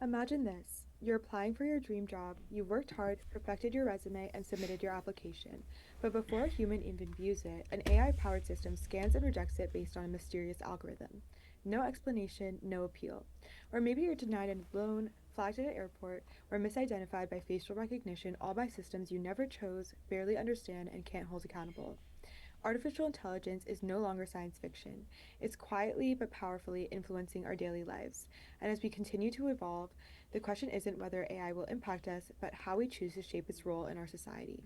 Imagine this. You're applying for your dream job, you worked hard, perfected your resume, and submitted your application. But before a human even views it, an AI powered system scans and rejects it based on a mysterious algorithm. No explanation, no appeal. Or maybe you're denied a loan, flagged at an airport, or misidentified by facial recognition, all by systems you never chose, barely understand, and can't hold accountable. Artificial intelligence is no longer science fiction. It's quietly but powerfully influencing our daily lives. And as we continue to evolve, the question isn't whether AI will impact us, but how we choose to shape its role in our society.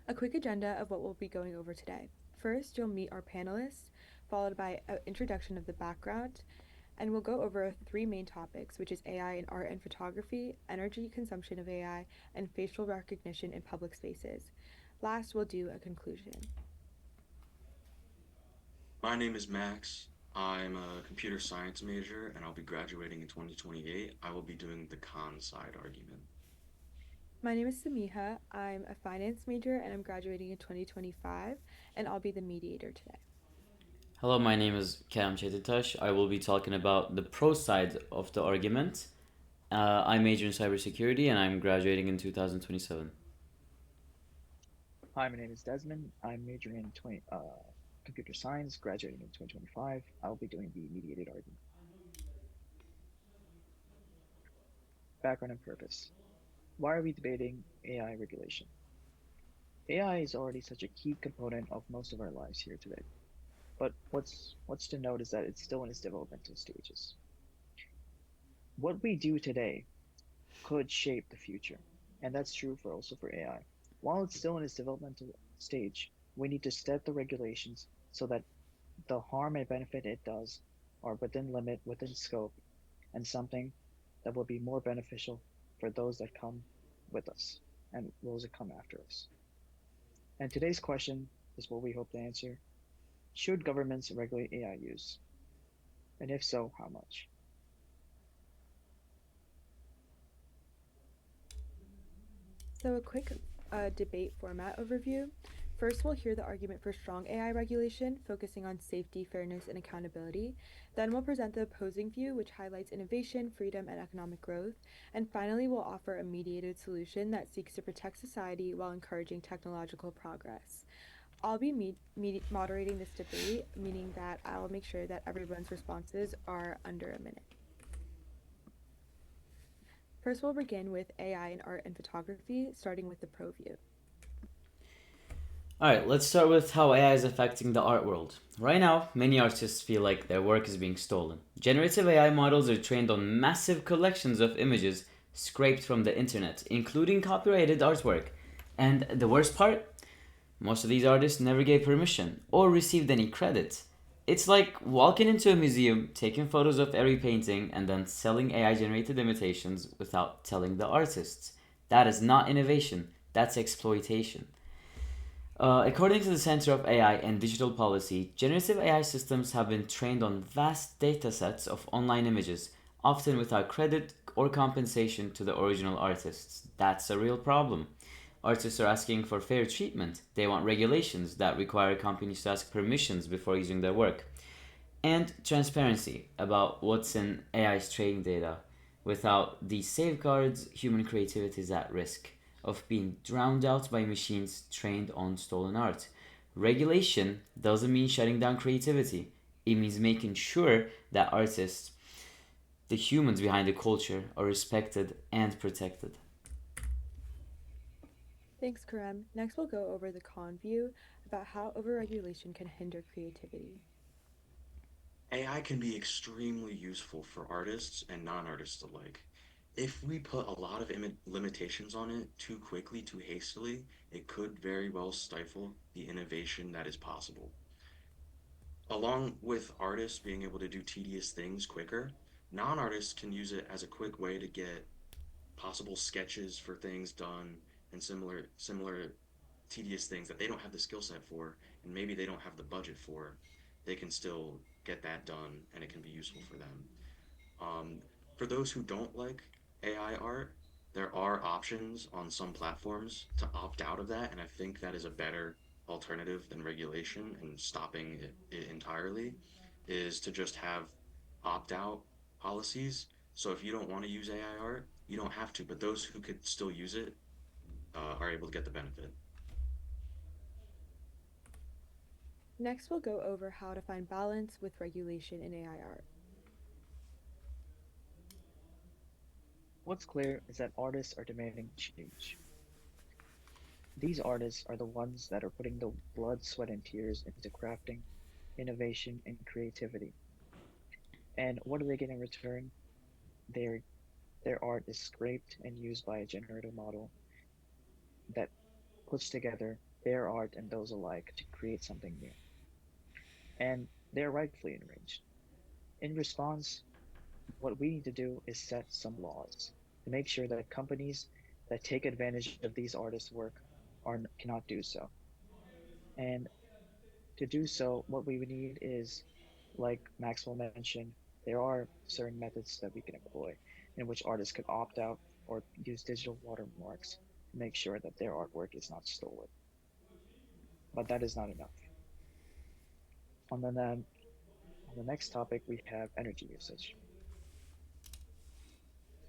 A quick agenda of what we'll be going over today. First, you'll meet our panelists, followed by an introduction of the background, and we'll go over three main topics, which is AI in art and photography, energy consumption of AI, and facial recognition in public spaces. Last, we'll do a conclusion. My name is Max. I'm a computer science major and I'll be graduating in 2028. I will be doing the con side argument. My name is Samiha. I'm a finance major and I'm graduating in 2025, and I'll be the mediator today. Hello, my name is Cam Chetitash. I will be talking about the pro side of the argument. I major in cybersecurity and I'm graduating in 2027. Hi, my name is Desmond. I'm majoring in computer science, graduating in 2025. I'll be doing the mediated argument. Background and purpose. Why are we debating AI regulation? AI is already such a key component of most of our lives here today. But what's to note is that it's still in its developmental stages. What we do today could shape the future, and that's true for also for AI. While it's still in its developmental stage, we need to set the regulations so that the harm and benefit it does are within limit, within scope, and something that will be more beneficial for those that come with us and those that come after us. And today's question is what we hope to answer. Should governments regulate AI use? And if so, how much? So, a quick debate format overview. First, we'll hear the argument for strong AI regulation, focusing on safety, fairness, and accountability. Then, we'll present the opposing view, which highlights innovation, freedom, and economic growth. And finally, we'll offer a mediated solution that seeks to protect society while encouraging technological progress. I'll be moderating this debate, meaning that I'll make sure that everyone's responses are under a minute. First, we'll begin with AI in art and photography, starting with the pro view. Alright, let's start with how AI is affecting the art world. Right now, many artists feel like their work is being stolen. Generative AI models are trained on massive collections of images scraped from the internet, including copyrighted artwork. And the worst part? Most of these artists never gave permission or received any credit. It's like walking into a museum, taking photos of every painting, and then selling AI generated imitations without telling the artists. That is not innovation, that's exploitation. According to the Center of AI and Digital Policy, generative AI systems have been trained on vast datasets of online images, often without credit or compensation to the original artists. That's a real problem. Artists are asking for fair treatment. They want regulations that require companies to ask permissions before using their work. And transparency about what's in AI's training data. Without these safeguards, human creativity is at risk of being drowned out by machines trained on stolen art. Regulation doesn't mean shutting down creativity, it means making sure that artists, the humans behind the culture, are respected and protected. Thanks, Karam. Next, we'll go over the con view about how overregulation can hinder creativity. AI can be extremely useful for artists and non-artists alike. If we put a lot of limitations on it too quickly, too hastily, it could very well stifle the innovation that is possible. Along with artists being able to do tedious things quicker, non-artists can use it as a quick way to get possible sketches for things done and similar tedious things that they don't have the skill set for and maybe they don't have the budget for. They can still get that done and it can be useful for them. Um, for those who don't like AI art, there are options on some platforms to opt out of that, and I think that is a better alternative than regulation and stopping it entirely, is to just have opt out policies. So if you don't want to use AI art, you don't have to, but those who could still use it are able to get the benefit. Next, we'll go over how to find balance with regulation in AI art. What's clear is that artists are demanding change. These artists are the ones that are putting the blood, sweat, and tears into crafting, innovation, and creativity. And what do they get in return? Their their art is scraped and used by a generative model that puts together their art and those alike to create something new. And they're rightfully enraged. In response, what we need to do is set some laws to make sure that companies that take advantage of these artists' work cannot do so. And to do so, what we would need is, like Maxwell mentioned, there are certain methods that we can employ in which artists could opt out or use digital watermarks to make sure that their artwork is not stolen. But that is not enough. And then on the next topic, we have energy usage.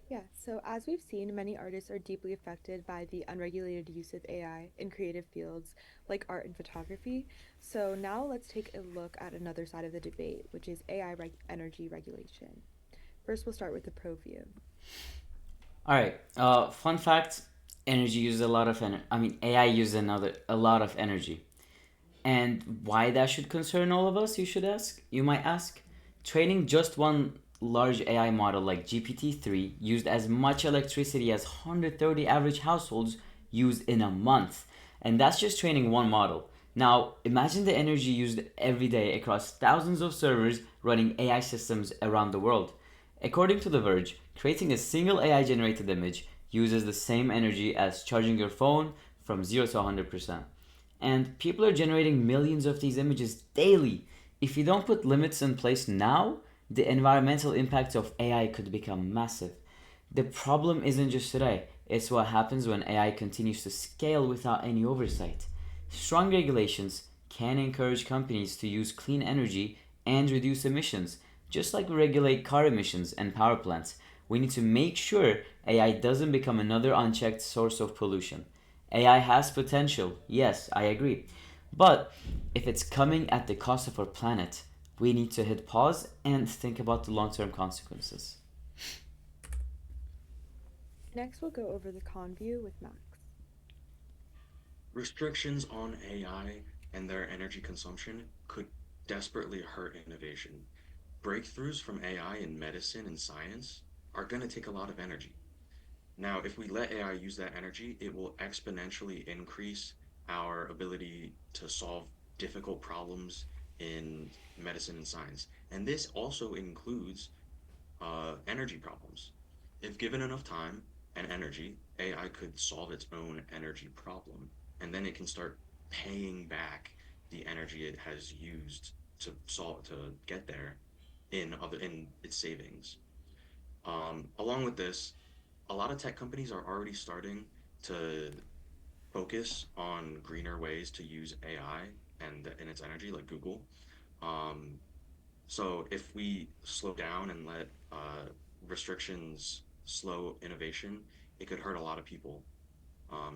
Yeah, so as we've seen, many artists are deeply affected by the unregulated use of AI in creative fields like art and photography. So now let's take a look at another side of the debate, which is energy regulation. First, we'll start with the pro view. All right. Fun fact: energy uses a lot of energy. I mean, AI uses a lot of energy. And why that should concern all of us, you should ask. You might ask. Training just one large AI model like GPT-3 used as much electricity as 130 average households use in a month. And that's just training one model. Now, imagine the energy used every day across thousands of servers running AI systems around the world. According to The Verge, creating a single AI generated image uses the same energy as charging your phone from 0 to 100%. And people are generating millions of these images daily. If you don't put limits in place now, the environmental impacts of AI could become massive. The problem isn't just today, it's what happens when AI continues to scale without any oversight. Strong regulations can encourage companies to use clean energy and reduce emissions, just like we regulate car emissions and power plants. We need to make sure AI doesn't become another unchecked source of pollution. AI has potential, yes, I agree. But if it's coming at the cost of our planet, we need to hit pause and think about the long term consequences. Next, we'll go over the con view with Max. Restrictions on AI and their energy consumption could desperately hurt innovation. Breakthroughs from AI in medicine and science are going to take a lot of energy. Now, if we let AI use that energy, it will exponentially increase our ability to solve difficult problems in medicine and science. And this also includes energy problems. If given enough time and energy, AI could solve its own energy problem, and then it can start paying back the energy it has used to get there in its savings. Along with this, a lot of tech companies are already starting to focus on greener ways to use AI and its energy, like Google. Um, so if we slow down and let restrictions slow innovation, it could hurt a lot of people.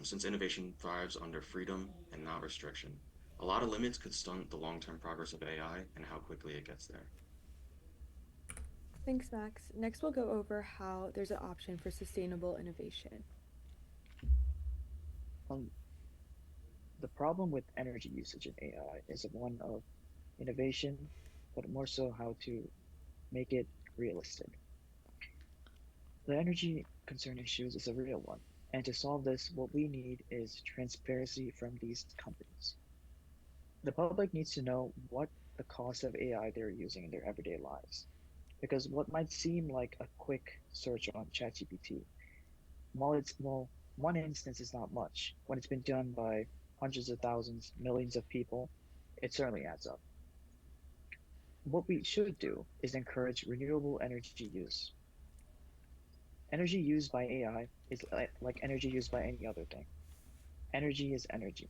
Since innovation thrives under freedom and not restriction, a lot of limits could stunt the long-term progress of AI and how quickly it gets there. Thanks, Max. Next, we'll go over how there's an option for sustainable innovation. Um, the problem with energy usage in AI is one of innovation, but more so how to make it realistic. The energy concern issues is a real one, and to solve this, what we need is transparency from these companies. The public needs to know what the cost of AI they're using in their everyday lives. Because what might seem like a quick search on ChatGPT, while one instance is not much, when it's been done by hundreds of thousands, millions of people, it certainly adds up. What we should do is encourage renewable energy use. Energy used by AI is like energy used by any other thing. Energy is energy.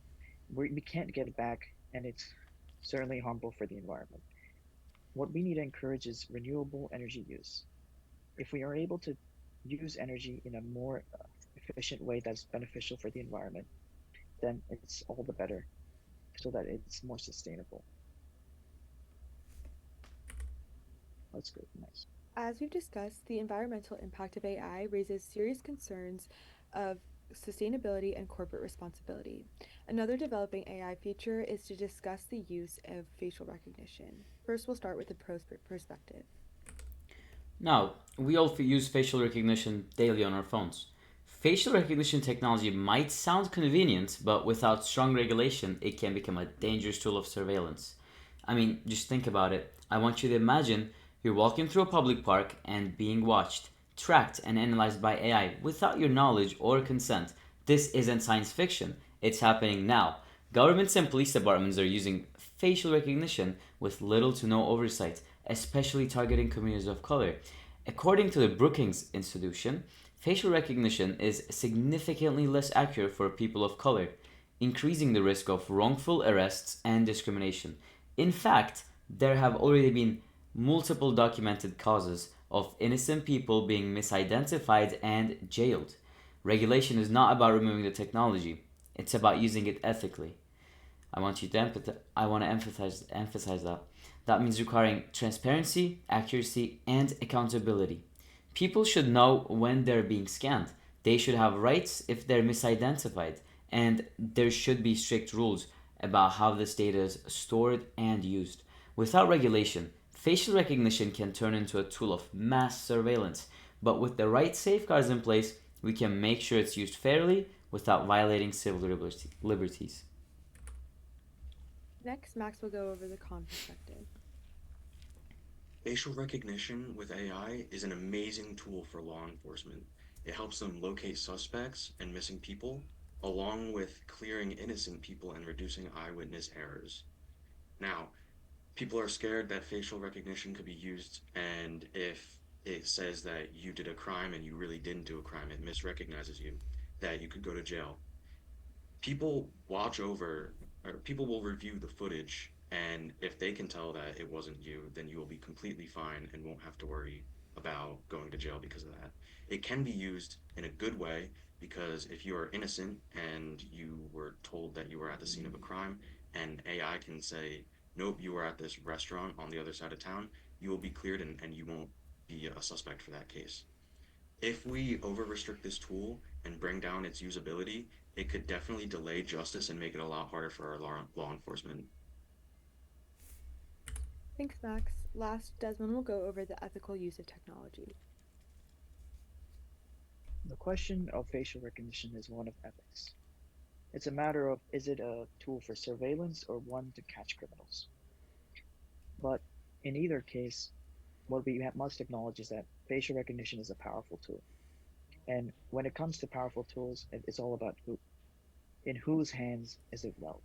We can't get it back, and it's certainly harmful for the environment. What we need to encourage is renewable energy use. If we are able to use energy in a more efficient way that's beneficial for the environment, then it's all the better so that it's more sustainable. Let's go next. As we've discussed, the environmental impact of AI raises serious concerns of sustainability and corporate responsibility. Another developing AI feature is to discuss the use of facial recognition. First, we'll start with the perspective. Now, we all use facial recognition daily on our phones. Facial recognition technology might sound convenient, but without strong regulation, it can become a dangerous tool of surveillance. I mean, just think about it. I want you to imagine you're walking through a public park and being watched, tracked, and analyzed by AI without your knowledge or consent. This isn't science fiction, it's happening now. Governments and police departments are using facial recognition with little to no oversight, especially targeting communities of color. According to the Brookings Institution, facial recognition is significantly less accurate for people of color, increasing the risk of wrongful arrests and discrimination. In fact, there have already been multiple documented causes of innocent people being misidentified and jailed. Regulation is not about removing the technology, it's about using it ethically. I want to emphasize that. That means requiring transparency, accuracy, and accountability. People should know when they're being scanned. They should have rights if they're misidentified, and there should be strict rules about how this data is stored and used. Without regulation, facial recognition can turn into a tool of mass surveillance, but with the right safeguards in place, we can make sure it's used fairly without violating civil liberties. Next, Max will go over the con perspective. Facial recognition with AI is an amazing tool for law enforcement. It helps them locate suspects and missing people, along with clearing innocent people and reducing eyewitness errors. Now, people are scared that facial recognition could be used, and if it says that you did a crime and you really didn't do a crime, it misrecognizes you, that you could go to jail. People watch over, or people will review the footage, and if they can tell that it wasn't you, then you will be completely fine and won't have to worry about going to jail because of that. It can be used in a good way because if you are innocent and you were told that you were at the scene of a crime and AI can say, nope, you were at this restaurant on the other side of town, you will be cleared and you won't be a suspect for that case. If we over restrict this tool and bring down its usability, it could definitely delay justice and make it a lot harder for our law enforcement. Thanks, Max. Last, Desmond will go over the ethical use of technology. The question of facial recognition is one of ethics. It's a matter of is it a tool for surveillance or one to catch criminals? But in either case, what we must acknowledge is that facial recognition is a powerful tool. And when it comes to powerful tools, it's all about who, in whose hands is it well.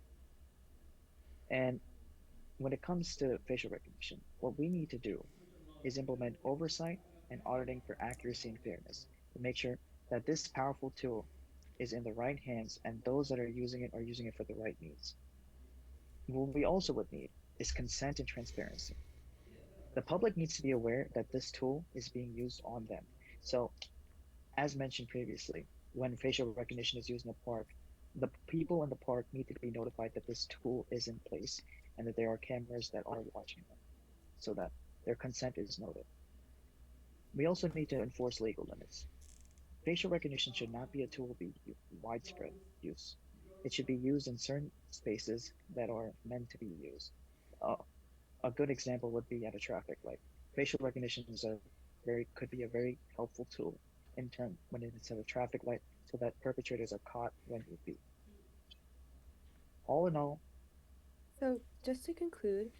And when it comes to facial recognition, what we need to do is implement oversight and auditing for accuracy and fairness to make sure that this powerful tool is in the right hands and those that are using it for the right needs. What we also would need is consent and transparency. The public needs to be aware that this tool is being used on them. So, as mentioned previously, when facial recognition is used in a park, the people in the park need to be notified that this tool is in place and that there are cameras that are watching them so that their consent is noted. We also need to enforce legal limits. Facial recognition should not be a tool be widespread use. It should be used in certain spaces that are meant to be used. Uh, a good example would be at a traffic light. Facial recognition could be a very helpful tool in turn when it's at a traffic light so that perpetrators are caught when need be. All in all, So, just to conclude,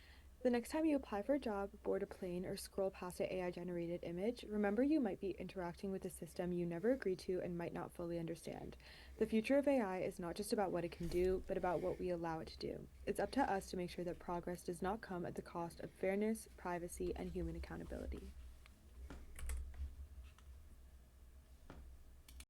the next time you apply for a job, board a plane, or scroll past an AI generated image, remember you might be interacting with a system you never agreed to and might not fully understand. The future of AI is not just about what it can do, but about what we allow it to do. It's up to us to make sure that progress does not come at the cost of fairness, privacy, and human accountability.